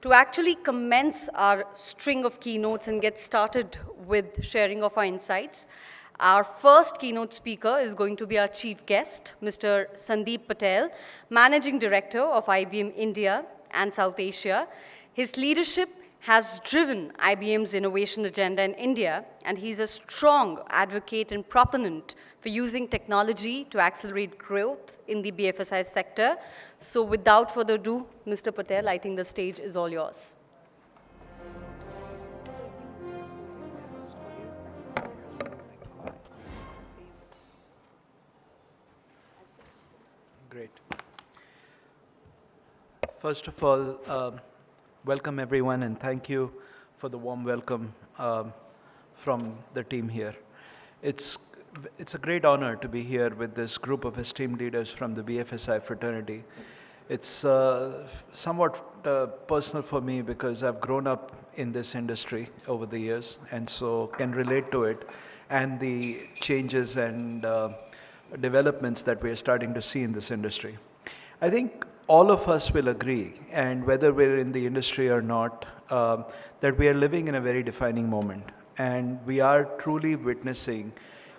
To actually commence our string of keynotes and get started with sharing of our insights, our first keynote speaker is going to be our chief guest, Mr. Sandip Patel, Managing Director of IBM India and South Asia. His leadership has driven IBM's innovation agenda in India, and he's a strong advocate and proponent for using technology to accelerate growth in the BFSI sector. So without further ado, Mr. Patel, I think the stage is all yours. Great. First of all, welcome everyone, and thank you for the warm welcome from the team here. It's a great honor to be here with this group of esteemed leaders from the BFSI fraternity. It's somewhat personal for me because I've grown up in this industry over the years, and so can relate to it and the changes and developments that we're starting to see in this industry. I think all of us will agree, and whether we're in the industry or not, that we are living in a very defining moment, and we are truly witnessing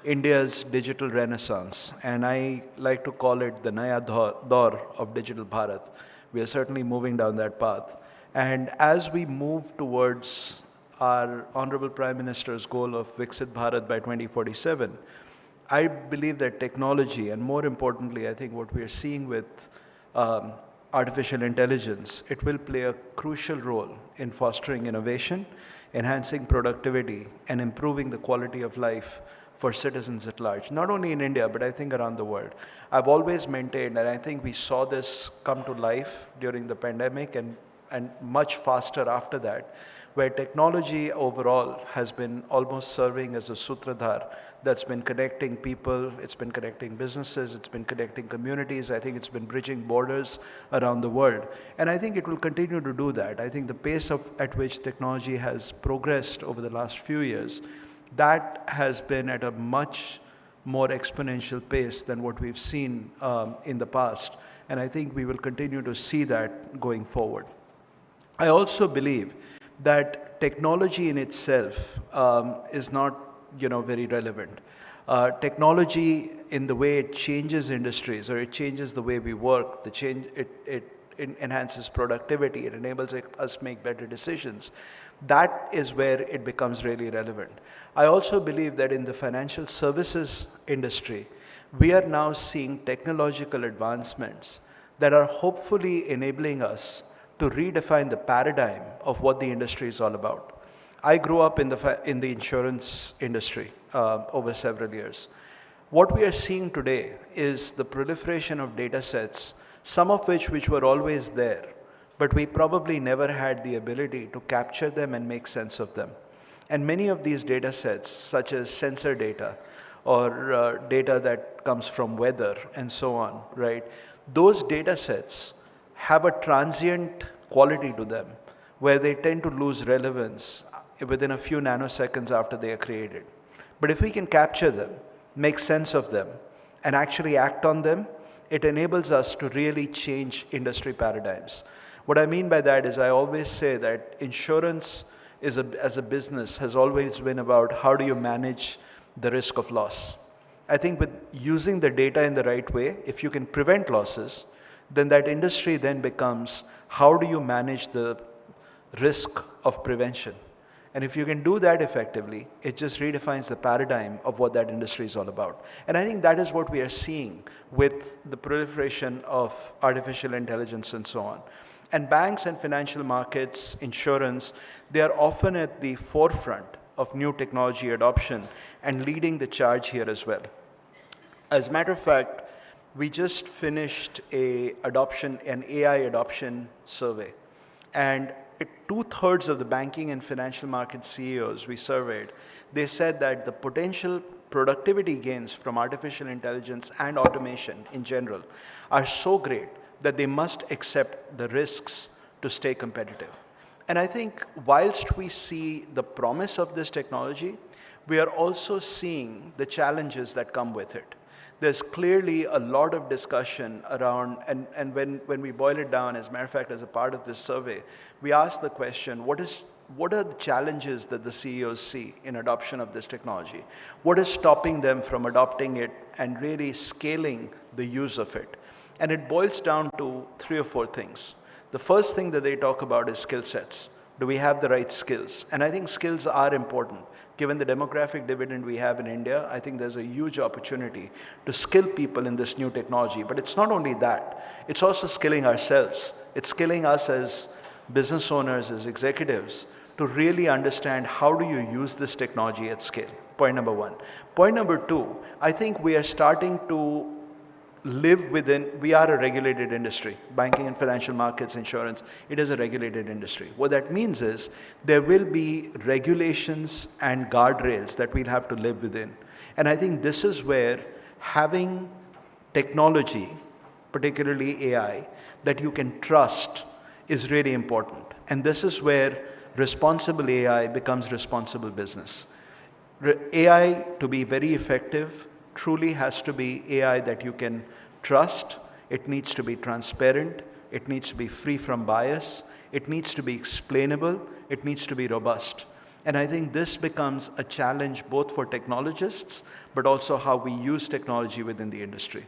India's digital renaissance, and I like to call it the Naya Daur of Digital Bharat. We are certainly moving down that path. And as we move towards our Honorable Prime Minister's goal of Viksit Bharat by 2047, I believe that technology, and more importantly, I think what we are seeing with artificial intelligence, it will play a crucial role in fostering innovation, enhancing productivity, and improving the quality of life for citizens at large, not only in India, but I think around the world. I've always maintained, and I think we saw this come to life during the pandemic and much faster after that, where technology overall has been almost serving as a sutradhar that's been connecting people, it's been connecting businesses, it's been connecting communities. I think it's been bridging borders around the world. And I think it will continue to do that. I think the pace at which technology has progressed over the last few years, that has been at a much more exponential pace than what we've seen in the past. And I think we will continue to see that going forward. I also believe that technology in itself is not very relevant. Technology in the way it changes industries, or it changes the way we work, it enhances productivity, it enables us to make better decisions. That is where it becomes really relevant. I also believe that in the financial services industry, we are now seeing technological advancements that are hopefully enabling us to redefine the paradigm of what the industry is all about. I grew up in the insurance industry over several years. What we are seeing today is the proliferation of data sets, some of which were always there, but we probably never had the ability to capture them and make sense of them. And many of these data sets, such as sensor data or data that comes from weather and so on, right? Those data sets have a transient quality to them where they tend to lose relevance within a few nanoseconds after they are created. But if we can capture them, make sense of them, and actually act on them, it enables us to really change industry paradigms. What I mean by that is I always say that insurance as a business has always been about how do you manage the risk of loss. I think with using the data in the right way, if you can prevent losses, then that industry then becomes how do you manage the risk of prevention. And if you can do that effectively, it just redefines the paradigm of what that industry is all about. And I think that is what we are seeing with the proliferation of artificial intelligence and so on. And banks and financial markets, insurance, they are often at the forefront of new technology adoption and leading the charge here as well. As a matter of fact, we just finished an AI adoption survey. And 2/3 of the banking and financial market CEOs we surveyed, they said that the potential productivity gains from artificial intelligence and automation in general are so great that they must accept the risks to stay competitive. And I think whilst we see the promise of this technology, we are also seeing the challenges that come with it. there's clearly a lot of discussion around, and when we boil it down, as a matter of fact, as a part of this survey, we asked the question, what are the challenges that the CEOs see in adoption of this technology? What is stopping them from adopting it and really scaling the use of it? And it boils down to 3 or 4 things. The first thing that they talk about is skill sets. Do we have the right skills? And I think skills are important. Given the demographic dividend we have in India, I think there's a huge opportunity to skill people in this new technology. But it's not only that, it's also skilling ourselves. It's skilling us as business owners, as executives, to really understand how do you use this technology at scale. Point number 1. Point number 2, I think we are starting to live within, we are a regulated industry. Banking and financial markets, insurance, it is a regulated industry. What that means is there will be regulations and guardrails that we'll have to live within. And I think this is where having technology, particularly AI, that you can trust is really important. And this is where responsible AI becomes responsible business. AI, to be very effective, truly has to be AI that you can trust. It needs to be transparent. It needs to be free from bias. It needs to be explainable. It needs to be robust. And I think this becomes a challenge both for technologists, but also how we use technology within the industry.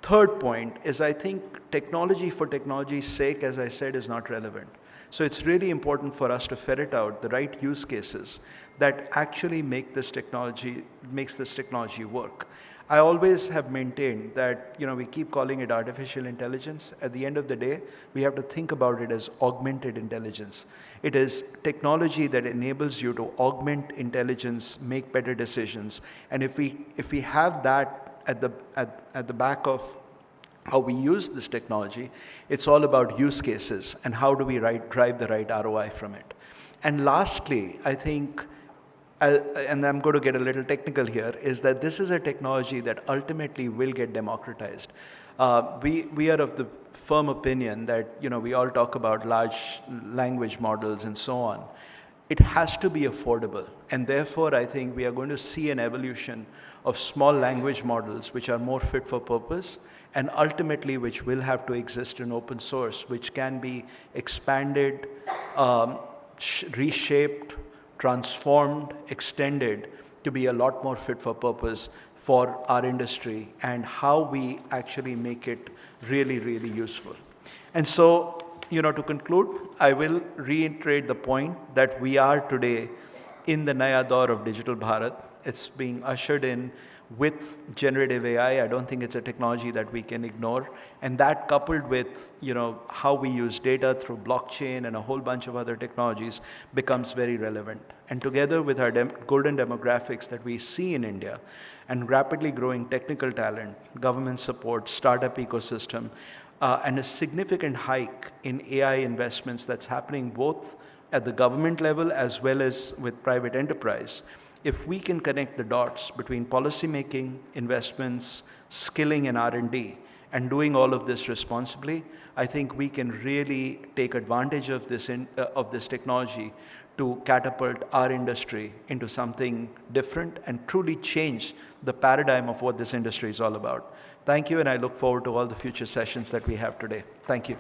Third point is, I think technology for technology's sake, as I said, is not relevant. So it's really important for us to ferret out the right use cases that actually makes this technology work. I always have maintained that, we keep calling it artificial intelligence. At the end of the day, we have to think about it as augmented intelligence. It is technology that enables you to augment intelligence, make better decisions. And if we have that at the back of how we use this technology, it's all about use cases and how do we drive the right ROI from it. And lastly, I think, and I'm going to get a little technical here, is that this is a technology that ultimately will get democratized. We are of the firm opinion that, we all talk about large language models and so on. It has to be affordable. And therefore, I think we are going to see an evolution of small language models which are more fit for purpose, and ultimately which will have to exist in open source, which can be expanded, reshaped, transformed, extended to be a lot more fit for purpose for our industry and how we actually make it really, really useful. And so, to conclude, I will reiterate the point that we are today in the Naya Daur of Digital Bharat. It's being ushered in with generative AI. I don't think it's a technology that we can ignore. And that, coupled with, how we use data through blockchain and a whole bunch of other technologies, becomes very relevant. And together with our golden demographics that we see in India, and rapidly growing technical talent, government support, startup ecosystem, and a significant hike in AI investments that's happening both at the government level as well as with private enterprise, if we can connect the dots between policymaking, investments, skilling and R&D, and doing all of this responsibly, I think we can really take advantage of this technology to catapult our industry into something different and truly change the paradigm of what this industry is all about. Thank you, and I look forward to all the future sessions that we have today. Thank you.